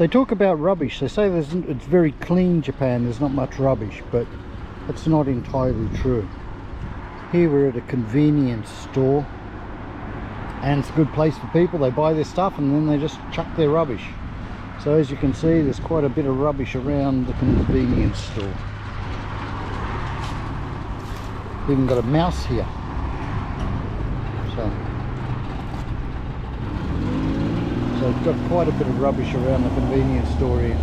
They talk about rubbish. They say it's very clean, Japan. There's not much rubbish, but that's not entirely true. Here we're at a convenience store, and it's a good place for people. They buy their stuff and then they just chuck their rubbish. So as you can see, there's quite a bit of rubbish around the convenience store. Even got a mouse here. So it's got quite a bit of rubbish around the convenience store here.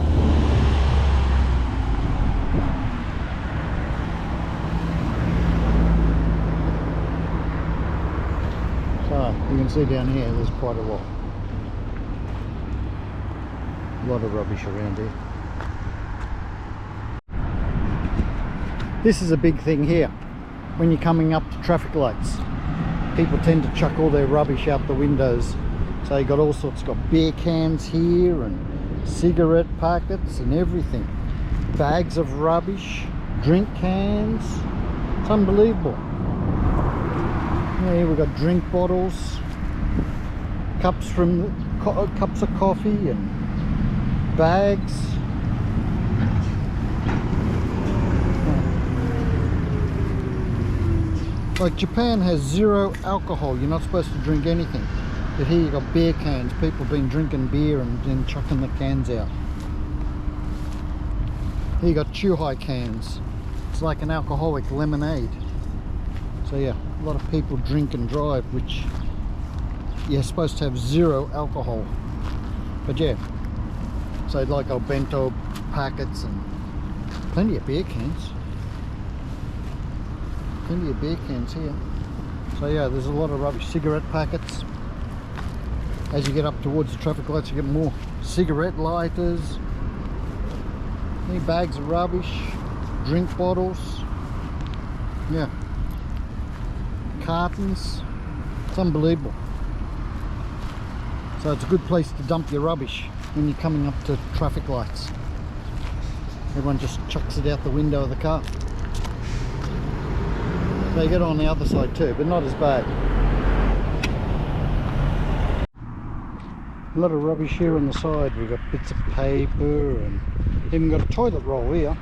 So you can see down here there's quite a lot. A lot of rubbish around here. This is a big thing here. When you're coming up to traffic lights, people tend to chuck all their rubbish out the windows. So you got all sorts, got beer cans here and cigarette packets and everything. Bags of rubbish, drink cans. It's unbelievable. Yeah, here we've got drink bottles, cups cups of coffee and bags. Like Japan has zero alcohol. You're not supposed to drink anything. But here you got beer cans. People have been drinking beer and then chucking the cans out. Here you got Chuhai cans. It's like an alcoholic lemonade. So yeah, a lot of people drink and drive, which you're supposed to have zero alcohol. But yeah, so like our bento packets and plenty of beer cans. Plenty of beer cans here. So yeah, there's a lot of rubbish. Cigarette packets. As you get up towards the traffic lights, you get more cigarette lighters. Any bags of rubbish. Drink bottles. Yeah. Cartons. It's unbelievable. So it's a good place to dump your rubbish when you're coming up to traffic lights. Everyone just chucks it out the window of the car. They get on the other side too, but not as bad. A lot of rubbish here on the side. We've got bits of paper and even got a toilet roll here.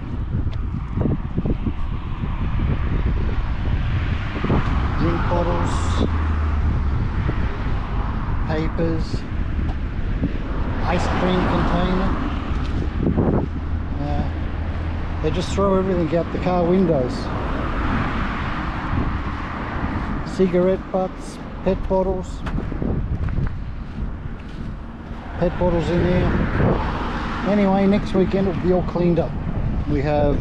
Drink bottles, papers, ice cream container. They just throw everything out the car windows. Cigarette butts, pet bottles. Pet bottles in there. Anyway, next weekend it'll be all cleaned up. We have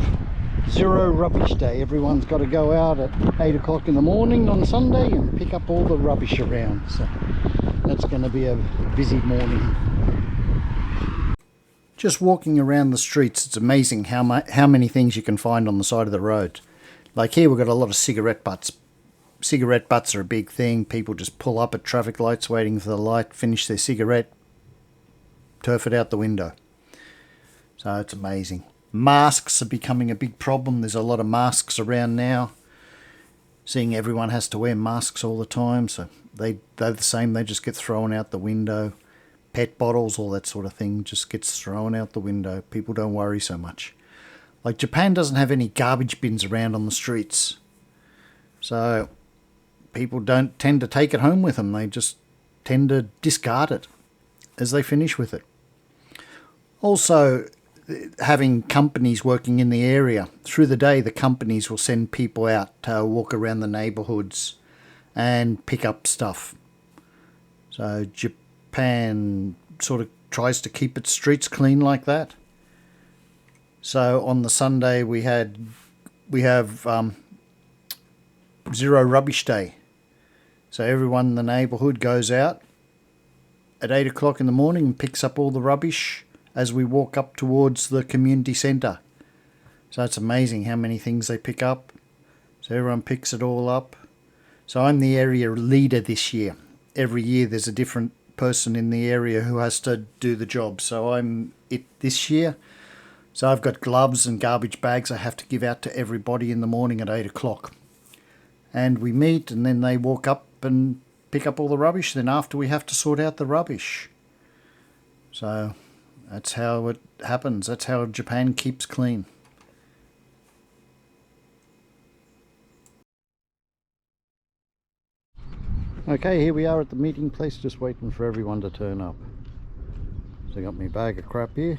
zero rubbish day. Everyone's got to go out at 8 o'clock in the morning on Sunday and pick up all the rubbish around. So that's going to be a busy morning. Just walking around the streets, it's amazing how many things you can find on the side of the road. Like here we've got a lot of cigarette butts. Cigarette butts are a big thing. People just pull up at traffic lights waiting for the light, finish their cigarette, turf it out the window. So it's amazing. Masks are becoming a big problem. There's a lot of masks around now. Seeing everyone has to wear masks all the time, so they're the same. They just get thrown out the window. Pet bottles, all that sort of thing just gets thrown out the window. People don't worry so much. Like Japan doesn't have any garbage bins around on the streets. So people don't tend to take it home with them. They just tend to discard it as they finish with it. Also, having companies working in the area. Through the day, the companies will send people out to walk around the neighbourhoods and pick up stuff. So Japan sort of tries to keep its streets clean like that. So on the Sunday we have zero rubbish day. So everyone in the neighbourhood goes out at 8 o'clock in the morning and picks up all the rubbish as we walk up towards the community centre. So it's amazing how many things they pick up. So everyone picks it all up. So I'm the area leader this year. Every year there's a different person in the area who has to do the job. So I'm it this year. So I've got gloves and garbage bags I have to give out to everybody in the morning at 8 o'clock. And we meet and then they walk up and pick up all the rubbish. Then after we have to sort out the rubbish. So That's how it happens. That's how Japan keeps clean. Okay, here we are at the meeting place, just waiting for everyone to turn up. So I got my bag of crap here.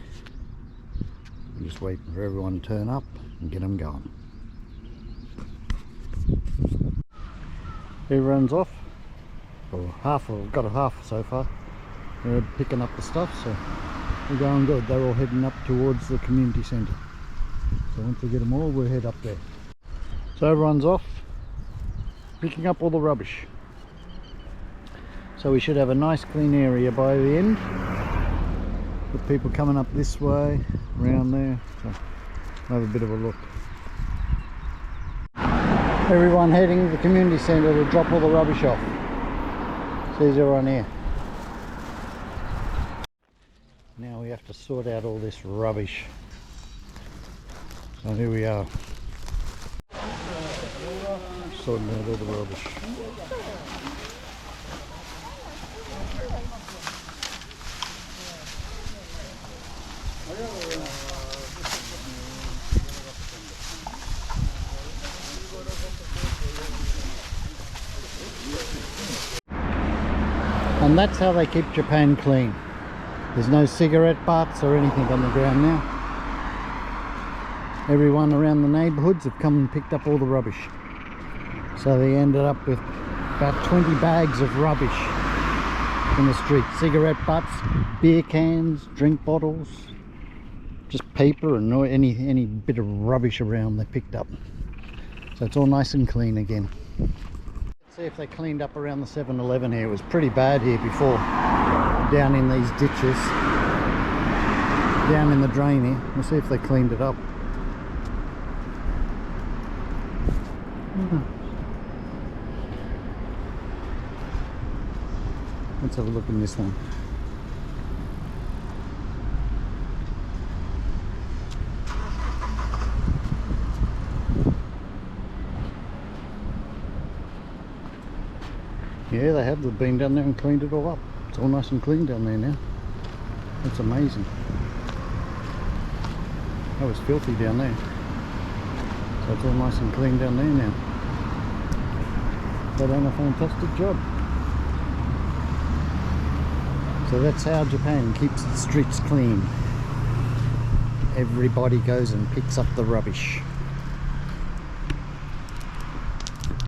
I'm just waiting for everyone to turn up and get them going. Everyone's off. Or half, I've got a half so far. They're picking up the stuff, so we're going good. They're all heading up towards the community centre. So once we get them all, we'll head up there. So everyone's off, picking up all the rubbish. So we should have a nice clean area by the end. With people coming up this way, around there. So have a bit of a look. Everyone heading to the community centre to drop all the rubbish off. Sees everyone here. Now we have to sort out all this rubbish. So here we are. Sorting out all the rubbish. And that's how they keep Japan clean. There's no cigarette butts or anything on the ground now. Everyone around the neighbourhoods have come and picked up all the rubbish. So they ended up with about 20 bags of rubbish in the street. Cigarette butts, beer cans, drink bottles, just paper and any bit of rubbish around they picked up. So it's all nice and clean again. Let's see if they cleaned up around the 7-Eleven here. It was pretty bad here before, down in these ditches, down in the drain here. We'll see if they cleaned it up. Let's have a look in this one. Yeah, they have. They've been down there and cleaned it all up. It's all nice and clean down there now. That's amazing. That was filthy down there. So it's all nice and clean down there now. They've done a fantastic job. So that's how Japan keeps the streets clean. Everybody goes and picks up the rubbish.